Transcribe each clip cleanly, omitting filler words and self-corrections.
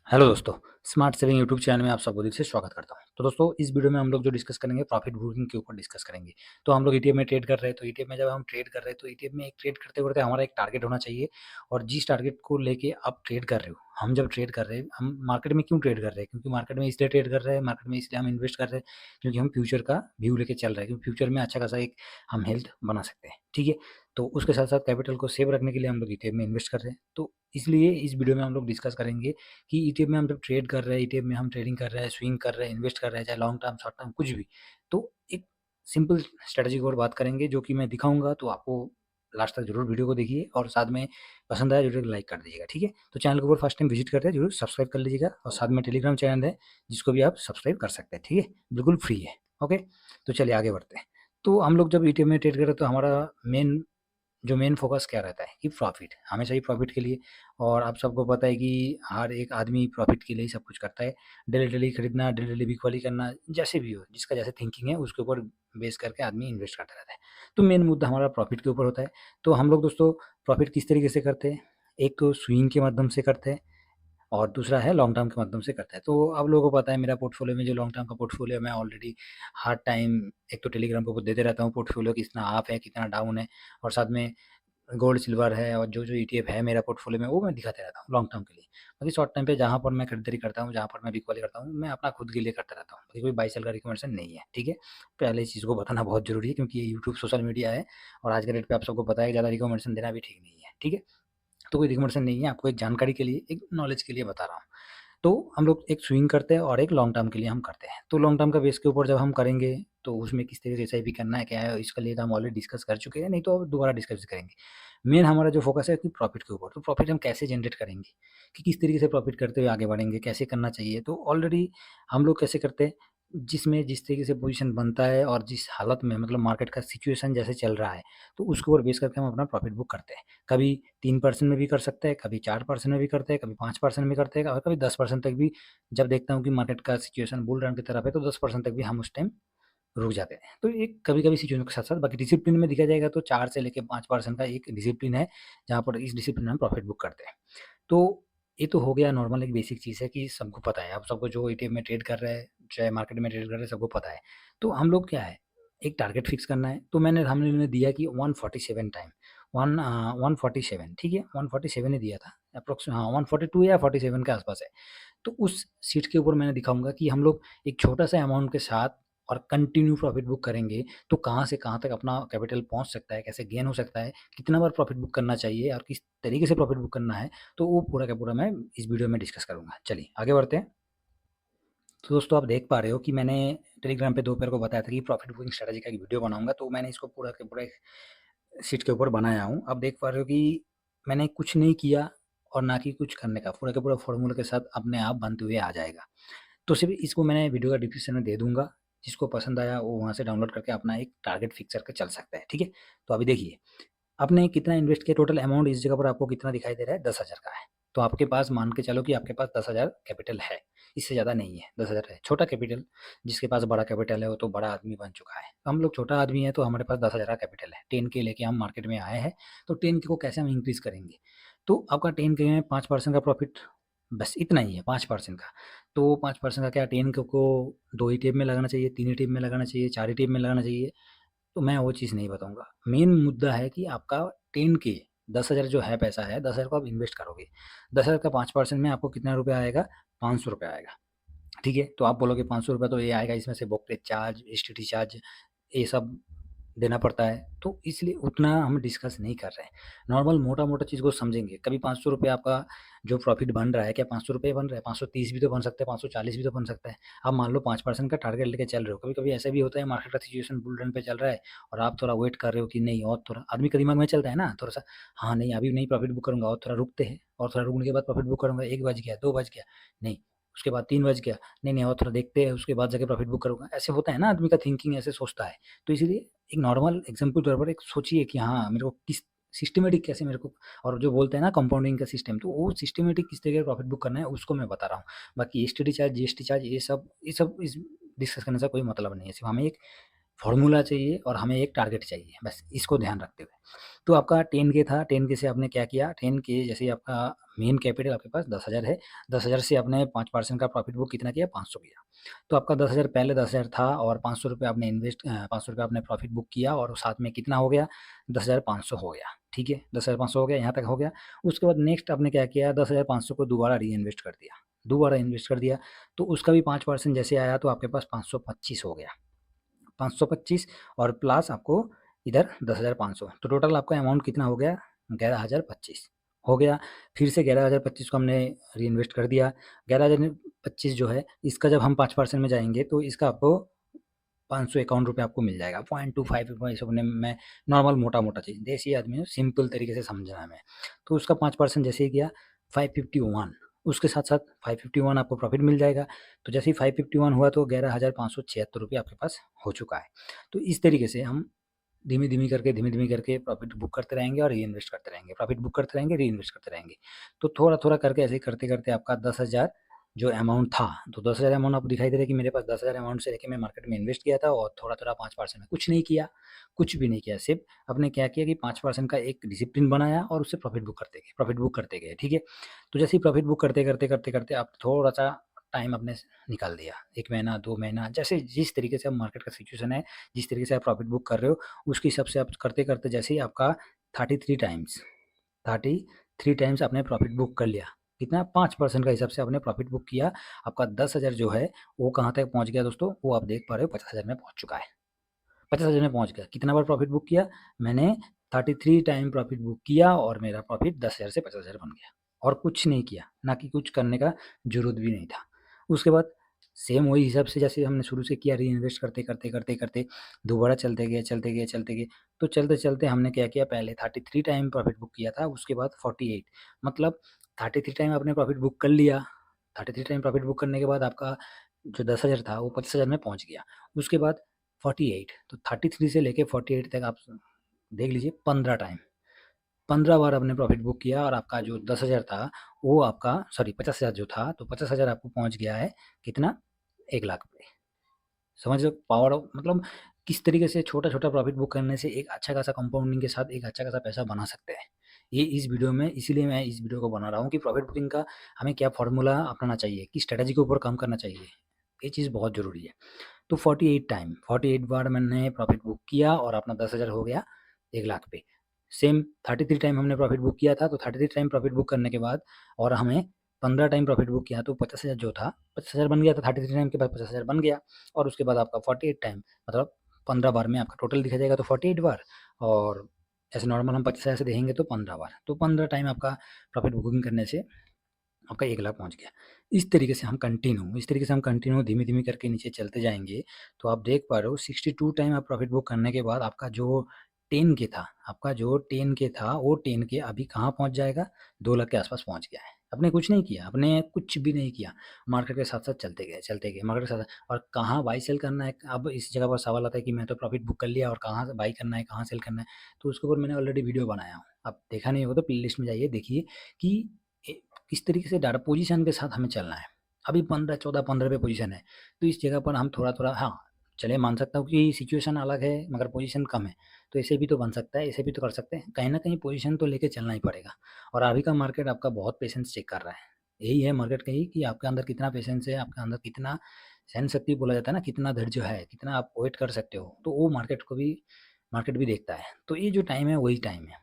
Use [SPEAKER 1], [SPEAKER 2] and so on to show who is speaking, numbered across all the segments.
[SPEAKER 1] Hello दोस्तों, smart saving YouTube channel में आप सबको दिल से स्वागत करता हूं। तो दोस्तों, इस वीडियो में हम लोग जो डिस्कस करेंगे प्रॉफिट बुकिंग के ऊपर डिस्कस करेंगे। तो हम लोग ईटीएफ में ट्रेड कर रहे हैं, तो ईटीएफ में जब हम ट्रेड कर रहे हैं तो ईटीएफ में एक ट्रेड करते-करते हमारा एक टारगेट होना चाहिए और जिस टारगेट को लेके आप ट्रेड कर रहे हो, हम जब ट्रेड कर रहे हैं, हम मार्केट में क्यों ट्रेड कर रहे हैं? क्योंकि मार्केट में इसलिए ट्रेड कर रहे हैं, मार्केट में इसलिए हम इन्वेस्ट कर रहे हैं क्योंकि हम फ्यूचर का व्यू लेके चल रहे हैं, क्योंकि फ्यूचर में अच्छा खासा एक हम हेल्थ बना सकते हैं, ठीक है? तो उसके साथ-साथ कैपिटल को सेव रखने के लिए हम लोग ईटीएफ में इन्वेस्ट कर रहे हैं। तो इसलिए इस वीडियो में हम लोग डिस्कस करेंगे कि ईटीएफ में हम जब ट्रेड कर रहे हैं, ईटीएफ में हम ट्रेडिंग कर रहे हैं, स्विंग कर रहे हैं, इन्वेस्ट कर रहे हैं, चाहे लॉन्ग टर्म, शॉर्ट टर्म कुछ भी। तो एक सिंपल स्ट्रैटेजी की ओर बात करेंगे जो कि मैं दिखाऊँगा, तो आपको लास्ट तक ज़रूर वीडियो को देखिए और साथ में पसंद आया ज़रूर लाइक कर दीजिएगा, ठीक है? तो चैनल के ऊपर फर्स्ट टाइम विज़िट कर रहे हैं, ज़रूर सब्सक्राइब कर लीजिएगा और साथ में टेलीग्राम चैनल है, जिसको भी आप सब्सक्राइब कर सकते हैं, ठीक है? बिल्कुल फ्री है, ओके? तो चलिए आगे बढ़ते हैं। तो हम लोग जब ईटीएफ में ट्रेड कर रहे हैं तो हमारा मेन फ़ोकस क्या रहता है कि प्रॉफ़िट, हमेशा ही प्रॉफ़िट के लिए। और आप सबको पता है कि हर एक आदमी प्रॉफ़िट के लिए ही सब कुछ करता है। डेली-डेली खरीदना, डेली-डेली बिकवाली करना, जैसे भी हो, जिसका जैसे थिंकिंग है उसके ऊपर बेस करके आदमी इन्वेस्ट करता रहता है। तो मेन मुद्दा हमारा प्रॉफ़िट के ऊपर होता है। तो हम लोग दोस्तों प्रॉफ़िट किस तरीके से करते हैं? एक तो स्विंग के माध्यम से करते हैं और दूसरा है लॉन्ग टर्म के माध्यम से करते हैं। तो आप लोगों को पता है मेरा पोर्टफ़ोलियो में जो लॉन्ग टर्म का पोर्टफ़ोलियो है मैं ऑलरेडी हर टाइम एक तो टेलीग्राम के ऊपर देते रहता हूँ पोर्टफ़ोलियो कितना अप है, कितना डाउन है और साथ में गोल्ड, सिल्वर है और जो-जो ईटीएफ है मेरा पोर्टफ़ोलियो में वो मैं दिखाते रहता हूँ लॉन्ग टर्म के लिए। बाकी शॉर्ट टाइम पे जहाँ पर मैं खरीदारी करता हूँ, जहाँ पर मैं बिकवाली करता हूँ, मैं अपना खुद के लिए करता रहता हूँ। बाकी कोई बाय सेल का रिकमेंडेशन नहीं है, ठीक है? पहले इस चीज़ को बताना बहुत ज़रूरी है क्योंकि ये यूट्यूब सोशल मीडिया है और आज के डेट पे आप सबको पता है कि ज़्यादा रिकमेंडेशन देना भी ठीक नहीं है, ठीक है? तो कोई रिकमेंडेशन नहीं है, आपको एक जानकारी के लिए, एक नॉलेज के लिए बता रहा हूँ। तो हम लोग एक स्विंग करते हैं और एक लॉन्ग टर्म के लिए हम करते हैं। तो लॉन्ग टर्म का बेस के ऊपर जब हम करेंगे, तो उसमें किस तरीके से एसआईपी करना है, क्या है, इसके लिए तो हम ऑलरेडी डिस्कस कर चुके हैं, नहीं तो दोबारा डिस्कस करेंगे। मेन हमारा जो फ़ोकस है कि प्रॉफ़िट के ऊपर, तो प्रॉफ़िट हम कैसे जनरेट करेंगे, कि किस तरीके से प्रॉफ़िट करते हुए आगे बढ़ेंगे, कैसे करना चाहिए। तो ऑलरेडी हम लोग कैसे करते हैं, जिसमें जिस तरीके से पोज़ीशन बनता है और जिस हालत में मतलब मार्केट का सिचुएशन जैसे चल रहा है, तो उसके ऊपर बेस करके हम अपना प्रॉफ़िट बुक करते हैं। कभी 3% में भी कर सकते हैं, कभी 4% में भी करते हैं, कभी 5% में करते हैं और कभी 10% तक भी। जब देखता हूँ कि मार्केट का सिचुएशन बुल रन की तरफ है, तो 10% तक भी हम उस टाइम रुक जाते हैं। तो ये कभी-कभी सिचुएशन के साथ-साथ बाकी डिसिप्लिन में देखा जाएगा तो 4 से लेके 5% का एक डिसिप्लिन है, जहाँ पर इस डिसिप्लिन में हम प्रॉफ़िट बुक करते हैं। तो ये तो हो गया नॉर्मल एक बेसिक चीज़ है कि सबको पता है, आप सबको जो ईटीएफ में ट्रेड कर रहे हैं, चाहे मार्केट में ट्रेड कर रहे हैं, सबको पता है। तो हम लोग क्या है, एक टारगेट फिक्स करना है, तो हमने दिया कि 147 टाइम, 147 ठीक है, 147 ही दिया था एप्रोक्स, हाँ, 142 या 47 के आस-पास है। तो उस शीट के ऊपर मैंने दिखाऊँगा कि हम लोग एक छोटा-सा अमाउंट के साथ और कंटिन्यू प्रॉफ़िट बुक करेंगे, तो कहाँ से कहाँ तक अपना कैपिटल पहुँच सकता है, कैसे गेन हो सकता है, कितना बार प्रॉफ़िट बुक करना चाहिए और किस तरीके से प्रॉफ़िट बुक करना है, तो वो पूरा का पूरा मैं इस वीडियो में डिस्कस करूँगा। चलिए, आगे बढ़ते हैं। तो दोस्तों, आप देख पा रहे हो कि मैंने टेलीग्राम पे दोपहर को बताया था कि प्रॉफ़िट बुकिंग स्ट्रैटेजी का एक वीडियो बनाऊँगा, तो मैंने इसको पूरा का पूरा एक शीट के ऊपर बनाया हूँ। आप देख पा रहे हो कि मैंने कुछ नहीं किया और ना कि कुछ करने का, पूरा का पूरा फ़ॉर्मूला के साथ अपने आप बनते हुए आ जाएगा। तो सिर्फ़ इसको मैंने वीडियो का डिस्क्रिप्शन में दे दूँगा, जिसको पसंद आया वो वहाँ से डाउनलोड करके अपना एक टारगेट फिक्स करके चल सकता है, ठीक है? तो अभी देखिए, आपने कितना इन्वेस्ट किया, टोटल अमाउंट इस जगह पर आपको कितना दिखाई दे रहा है, 10,000 का है। तो आपके पास मान के चलो कि आपके पास 10,000 कैपिटल है, इससे ज़्यादा नहीं है, 10,000 है। छोटा कैपिटल, जिसके पास बड़ा कैपिटल है वो तो बड़ा आदमी बन चुका है। तो हम लोग छोटा आदमी है तो हमारे पास 10,000 का कैपिटल है, 10 के लेके हम मार्केट में आए हैं, तो 10 के को कैसे हम इंक्रीज़ करेंगे? तो आपका 10 के में 5% का प्रॉफ़िट, बस इतना ही है 5% का। तो 5% का क्या, 10 को 2 ही टेप में लगाना चाहिए, 3 ही टेप में लगाना चाहिए, 4 ही टेप में लगाना चाहिए, तो मैं वो चीज़ नहीं बताऊँगा। मेन मुद्दा है कि आपका 10 के 10,000 जो है पैसा है, 10,000 को आप इन्वेस्ट करोगे। 10,000 का 5% में आपको कितना रुपया आएगा? ₹500 आएगा, ठीक है? तो आप बोलोगे ₹500 तो ये आएगा, इसमें से ब्रोकरेज चार्ज, एसटीडी चार्ज, ये सब देना पड़ता है, तो इसलिए उतना हम डिस्कस नहीं कर रहे हैं। नॉर्मल मोटा-मोटा चीज़ को समझेंगे। कभी ₹500 आपका जो प्रॉफ़िट बन रहा है, क्या ₹500 बन रहा है? 530 भी तो बन सकता है, 540 भी तो बन सकता है। आप मान लो 5% का टारगेट लेके चल रहे हो। कभी-कभी ऐसा भी होता है मार्केट का सिचुएशन बुल रन पे चल रहा है और आप थोड़ा वेट कर रहे हो कि नहीं और थोड़ा, आदमी के दिमाग में चलता है ना थोड़ा-सा, हाँ, नहीं अभी नहीं प्रॉफ़िट बुक करूँगा और थोड़ा रुकते हैं और थोड़ा रुकने के बाद प्रॉफ़िट बुक करूँगा, 1 बज गया, 2 बज गया, नहीं, उसके बाद 3 बज गया, नहीं और थोड़ा देखते हैं उसके बाद जाके प्रॉफ़िट बुक करूँगा। ऐसे होता है ना, आदमी का थिंकिंग ऐसे सोचता है। तो इसीलिए एक नॉर्मल एग्ज़ाम्पल के तौर पर एक सोचिए कि हाँ, मेरे को किस सिस्टमैटिक कैसे मेरे को, और जो बोलते हैं ना कंपाउंडिंग का सिस्टम, तो वो सिस्टमैटिक किस तरीके का प्रॉफ़िट बुक करना है उसको मैं बता रहा हूँ। बाकी एसटीडी चार्ज, जीएसटी चार्ज, ये सब इस डिस्कस करने से कोई मतलब नहीं है। सिर्फ़ हमें एक फ़ॉर्मूला चाहिए और हमें एक टारगेट चाहिए, बस इसको ध्यान रखते हुए। तो आपका 10K था, 10K से आपने क्या किया, 10K जैसे ही आपका मेन कैपिटल आपके पास 10,000 है, 10,000 से आपने 5% का प्रॉफिट बुक कितना किया, 500 किया। तो आपका 10,000 पहले 10,000 था और ₹500 आपने ₹500 आपने प्रॉफिट बुक किया और साथ में कितना हो गया, 10,500 हो गया, ठीक है? 10,500 हो गया, यहाँ तक हो गया। उसके बाद नेक्स्ट आपने क्या किया, 10,500 को दोबारा री-इन्वेस्ट कर दिया, दोबारा इन्वेस्ट कर दिया, तो उसका भी 5% जैसे आया तो आपके पास 525 हो गया। 525 और प्लस आपको इधर 10,500, तो टोटल आपका अमाउंट कितना हो गया, 11,025 हो गया। फिर से 11,025 को हमने रीइन्वेस्ट कर दिया। 11,025 जो है इसका जब हम 5% में जाएंगे तो इसका आपको ₹551 आपको मिल जाएगा। 0.25 ऐसे अपने मैं नॉर्मल मोटा-मोटा चीज़, देसी आदमी हूँ, सिंपल तरीके से समझना है हमें। तो उसका 5% जैसे ही किया 551, उसके साथ-साथ 551 आपको प्रॉफ़िट मिल जाएगा। तो जैसे ही 551 हुआ तो ₹11,576 आपके पास हो चुका है। तो इस तरीके से हम धीमे-धीमे करके प्रॉफ़िट बुक करते रहेंगे और री-इन्वेस्ट करते रहेंगे, प्रॉफ़िट बुक करते रहेंगे, री-इन्वेस्ट करते रहेंगे। तो थोड़ा-थोड़ा करके ऐसे करते-करते आपका 10,000 जो अमाउंट था, तो 10,000 अमाउंट आपको दिखाई दे रहा है कि मेरे पास 10,000 अमाउंट से लेके मैं मार्केट में इन्वेस्ट किया था और थोड़ा-थोड़ा 5% में कुछ नहीं किया, कुछ भी नहीं किया। सिर्फ़ आपने क्या किया कि 5% का एक डिसिप्लिन बनाया और उससे प्रॉफ़िट बुक करते गए, ठीक है? तो जैसे ही प्रॉफ़िट बुक करते आप थोड़ा-सा टाइम आपने निकाल दिया, 1 महीना, 2 महीना, जैसे जिस तरीके से अब मार्केट का सिचुएशन है, जिस तरीके से आप प्रॉफ़िट बुक कर रहे हो, उसके हिसाब से आप करते-करते जैसे ही आपका 33 टाइम्स 33 टाइम्स आपने प्रॉफ़िट बुक कर लिया। कितना, 5% का हिसाब से आपने प्रॉफ़िट बुक किया। आपका 10,000 जो है वो कहाँ तक पहुँच गया दोस्तों? वो आप देख पा रहे हो 50,000 में पहुँच चुका है। 50,000 में पहुँच गया। कितना बार प्रॉफ़िट बुक किया? मैंने 33 टाइम प्रॉफ़िट बुक किया और मेरा प्रॉफ़िट 10,000 से 50,000 बन गया और कुछ नहीं किया, ना कि कुछ करने का ज़रूरत भी नहीं था। उसके बाद सेम वही हिसाब से जैसे हमने शुरू से किया, री-इन्वेस्ट करते दोबारा चलते गए, तो चलते-चलते हमने क्या किया, पहले 33 टाइम प्रॉफ़िट बुक किया था, उसके बाद 48, मतलब 33 टाइम आपने प्रॉफ़िट बुक कर लिया। 33 टाइम प्रॉफ़िट बुक करने के बाद आपका जो 10,000 था वो 25,000 में पहुँच गया। उसके बाद 48, तो 33 से लेके 48 तक आप देख लीजिए, 15 टाइम, 15 बार आपने प्रॉफ़िट बुक किया और आपका जो 10,000 था वो आपका, सॉरी 50,000 जो था, तो 50,000 आपको पहुँच गया है कितना, 1,00,000 पे। समझ रहे हो पावर ऑफ, मतलब किस तरीके से छोटा-छोटा प्रॉफ़िट बुक करने से एक अच्छा खासा कंपाउंडिंग के साथ एक अच्छा खासा पैसा बना सकते हैं। ये इस वीडियो में, इसीलिए मैं इस वीडियो को बना रहा हूँ कि प्रॉफ़िट बुकिंग का हमें क्या फ़ॉर्मूला अपनाना चाहिए, किस स्ट्रैटेजी के ऊपर काम करना चाहिए। ये चीज़ बहुत ज़रूरी है। तो 48 बार मैंने प्रॉफ़िट बुक किया और अपना 10,000 हो गया 1,00,000 पे। सेम 33 टाइम हमने प्रॉफ़िट बुक किया था, तो 33 टाइम प्रॉफ़िट बुक करने के बाद और हमें 15 टाइम प्रॉफ़िट बुक किया तो 50,000 जो था, 50,000 बन गया था, 33 टाइम के बाद 50,000 बन गया और उसके बाद आपका 48 टाइम, मतलब 15 बार में आपका टोटल दिखा जाएगा तो 48 बार, और ऐसे नॉर्मल हम 50,000 से देखेंगे तो 15 बार, तो 15 टाइम आपका प्रॉफ़िट बुकिंग करने से आपका 1,00,000 पहुँच गया। इस तरीके से हम कंटिन्यू धीमे-धीमे करके नीचे चलते जाएँगे, तो आप देख पा रहे हो 62 टाइम आप प्रॉफ़िट बुक करने के बाद आपका जो 10 के था, वो 10 के अभी कहाँ पहुँच जाएगा? 2,00,000 के आस-पास पहुँच गया है। आपने कुछ नहीं किया, आपने कुछ भी नहीं किया। मार्केट के साथ-साथ चलते गए, मार्केट के साथ, और कहाँ बाय सेल करना है, अब इस जगह पर सवाल आता है कि मैं तो प्रॉफ़िट बुक कर लिया और कहाँ से बाय करना है, कहाँ सेल करना है? तो उसके ऊपर मैंने ऑलरेडी वीडियो बनाया हूँ। आप देखा नहीं होगा तो प्लेलिस्ट में जाइए, देखिए कि ए किस तरीके से डाटा पोज़ीशन के साथ हमें चलना है। अभी 15, 14, 15 पे पोज़ीशन है, तो इस जगह पर हम थोड़ा-थोड़ा, हाँ, चलिए मान सकता हूँ कि सिचुएशन अलग है मगर पोज़ीशन कम है, तो ऐसे भी तो बन सकता है, ऐसे भी तो कर सकते हैं। कहीं न कहीं पोज़ीशन तो लेके चलना ही पड़ेगा और अभी का मार्केट आपका बहुत पेशेंस चेक कर रहा है। यही है मार्केट का ही कि आपके अंदर कितना पेशेंस है, आपके अंदर कितना सहन शक्ति बोला जाता है ना, कितना धैर्य है, कितना आप वेट कर सकते हो, तो वो मार्केट भी देखता है। तो ये जो टाइम है वही टाइम है।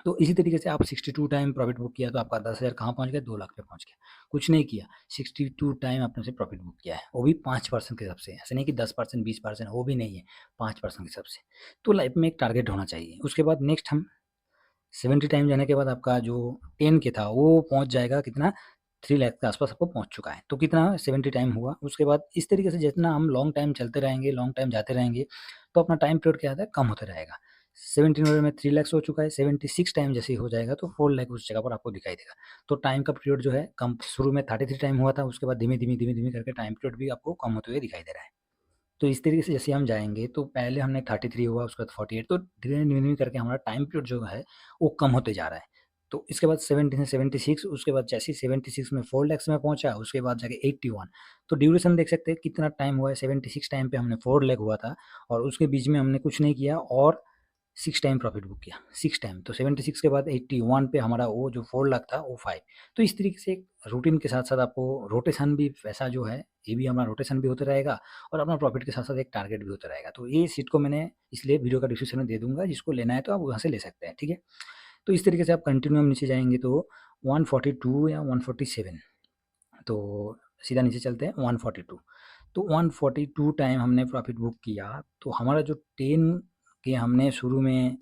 [SPEAKER 1] तो इसी तरीके से आप 62 टाइम प्रॉफ़िट बुक किया तो आपका 10,000 कहाँ पहुँच गया, 2,00,000 पे पहुँच गया। कुछ नहीं किया, 62 टाइम आपने उसे प्रॉफ़िट बुक किया है, वो भी 5% के हिसाब से। ऐसा नहीं कि 10%, 20%, वो भी नहीं है, 5% के हिसाब से। तो लाइफ़ में एक टारगेट होना चाहिए। उसके बाद नेक्स्ट हम 70 टाइम जाने के बाद आपका जो 10 के था वो पहुँच जाएगा कितना, 3,00,000 के आस-पास आपको पहुँच चुका है। तो कितना, 70 टाइम हुआ। उसके बाद इस तरीके से जितना हम लॉन्ग टाइम चलते रहेंगे, लॉन्ग टाइम जाते रहेंगे, तो अपना टाइम पीरियड क्या होता है, कम होता रहेगा। 17 में 3,00,000 हो चुका है, 76 टाइम जैसे ही हो जाएगा तो 4,00,000 उस जगह पर आपको दिखाई देगा। तो टाइम का पीरियड जो है कम, शुरू में 33 टाइम हुआ था, उसके बाद धीमे-धीमे करके टाइम पीरियड भी आपको कम होते हुए दिखाई दे रहा है। तो इस तरीके से जैसे हम जाएँगे तो पहले हमने 33 हुआ, उसके बाद 48, तो धीरे-धीरे करके हमारा टाइम पीरियड जो है वो कम होते जा रहा है। तो इसके बाद 17 से 76, उसके बाद जैसे ही 76 में 4 लैक्स में पहुँचा, उसके बाद जाके 81। तो ड्यूरेशन देख सकते हैं कितना टाइम हुआ है, 76 टाइम पे हमने 4 लैख हुआ था और उसके बीच में हमने कुछ नहीं किया और 6 टाइम प्रॉफिट बुक किया, 6 टाइम। तो 76 के बाद 81 पे हमारा वो जो 4 लाख था वो 5। तो इस तरीके से एक रूटीन के साथ-साथ आपको रोटेशन भी वैसा जो है, ये भी हमारा रोटेशन भी होता रहेगा और अपना प्रॉफिट के साथ-साथ एक टारगेट भी होता रहेगा। तो ये शीट को मैंने इसलिए वीडियो का डिस्क्रिप्शन में दे दूँगा, जिसको लेना है तो आप वहाँ से ले सकते हैं, ठीक है? तो इस तरीके से आप कंटिन्यू हम नीचे जाएँगे तो 142 या 147, तो सीधा नीचे चलते हैं 142। तो 142 टाइम हमने प्रॉफिट बुक किया, तो हमारा जो 10 के हमने शुरू में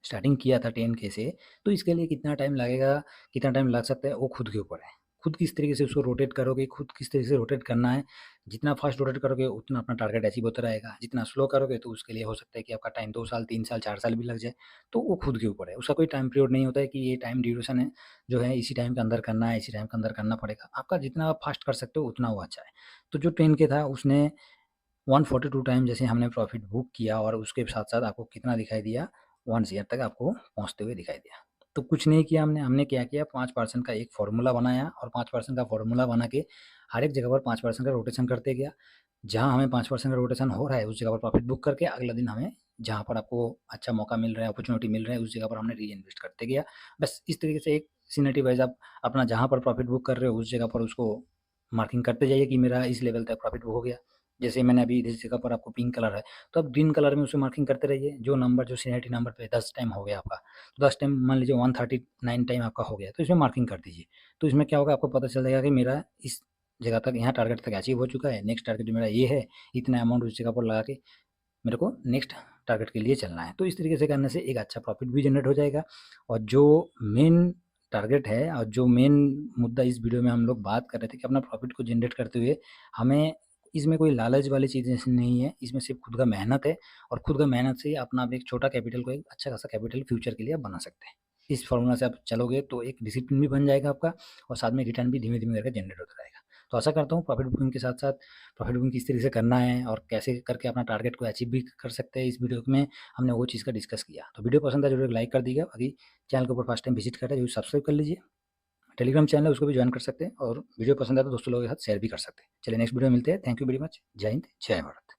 [SPEAKER 1] स्टार्टिंग किया था 10 के से, तो इसके लिए कितना टाइम लगेगा, कितना टाइम लग सकता है, वो खुद के ऊपर है। खुद किस तरीके से उसको रोटेट करोगे, खुद किस तरीके से रोटेट करना है, जितना फास्ट रोटेट करोगे उतना अपना टारगेट अचीव होता रहेगा। जितना स्लो करोगे तो उसके लिए हो सकता है कि आपका टाइम 2 साल, 3 साल, 4 साल भी लग जाए, तो वो खुद के ऊपर है। उसका कोई टाइम पीरियड नहीं होता है कि ये टाइम ड्यूरेशन है, जो है इसी टाइम के अंदर करना है, इसी टाइम के अंदर करना पड़ेगा। आपका जितना आप फास्ट कर सकते हो उतना वो अच्छा है। तो जो 10 के था उसने 142 टाइम जैसे हमने प्रॉफिट बुक किया और उसके साथ-साथ आपको कितना दिखाई दिया, 1 ईयर तक आपको पहुँचते हुए दिखाई दिया। तो कुछ नहीं किया हमने, हमने क्या किया 5% का एक फ़ॉर्मूला बनाया और 5% का फ़ॉर्मूला बना के हर एक जगह पर 5% का रोटेशन करते गया। जहाँ हमें 5% का रोटेशन हो रहा है उस जगह पर प्रॉफिट बुक करके अगला दिन हमें जहाँ पर आपको अच्छा मौका मिल रहा है, अपॉर्च्युनिटी मिल रहा है, उस जगह पर हमने री-इन्वेस्ट करते गया। बस इस तरीके से एक सिनेरियो वाइज़ आप अपना जहाँ पर प्रॉफिट बुक कर रहे हो उस जगह पर उसको मार्किंग करते जाइए कि मेरा इस लेवल तक प्रॉफिट बुक हो गया। जैसे मैंने अभी इस जगह पर आपको पिंक कलर है, तो आप ग्रीन कलर में उसे मार्किंग करते रहिए। जो नंबर जो सीनियरिटी नंबर पे 10 टाइम हो गया आपका, तो 10 टाइम मान लीजिए 139 टाइम आपका हो गया, तो इसमें मार्किंग कर दीजिए। तो इसमें क्या होगा आपको पता चल जाएगा कि मेरा इस जगह तक यहाँ टारगेट तक अचीव हो चुका है, नेक्स्ट टारगेट मेरा ये है, इतना अमाउंट उस जगह पर लगा के मेरे को नेक्स्ट टारगेट के लिए चलना है। तो इस तरीके से करने से एक अच्छा प्रॉफिट भी जनरेट हो जाएगा और जो मेन टारगेट है और जो मेन मुद्दा इस वीडियो में हम लोग बात कर रहे थे कि अपना प्रॉफिट को जनरेट करते हुए हमें इसमें कोई लालच वाली चीज़ें नहीं है, इसमें सिर्फ खुद का मेहनत है और खुद का मेहनत से ही अपना आप एक छोटा कैपिटल को एक अच्छा खासा कैपिटल फ्यूचर के लिए आप बना सकते हैं। इस फॉर्मूला से आप चलोगे तो एक डिसिप्लिन भी बन जाएगा आपका और साथ में रिटर्न भी धीमे-धीमे करके जनरेट होता रहेगा। तो आशा करता हूँ प्रॉफिट बुकिंग के साथ-साथ प्रॉफिट बुकिंग किस तरीके से करना है और कैसे करके अपना टारगेट को अचीव भी कर सकते हैं, इस वीडियो में हमने वो चीज़ का डिस्कस किया। तो वीडियो पसंद आए ज़रूर एक लाइक कर दीजिएगा। बाकी चैनल के ऊपर फर्स्ट टाइम विजिट कर रहे हैं ज़रूर सब्सक्राइब कर लीजिए। टेलीग्राम चैनल है उसको भी जॉइन कर सकते हैं और वीडियो पसंद आए तो दोस्तों लोगों के साथ शेयर भी कर सकते हैं। चलिए नेक्स्ट वीडियो में मिलते हैं। Thank you very much. जय हिंद, जय भारत।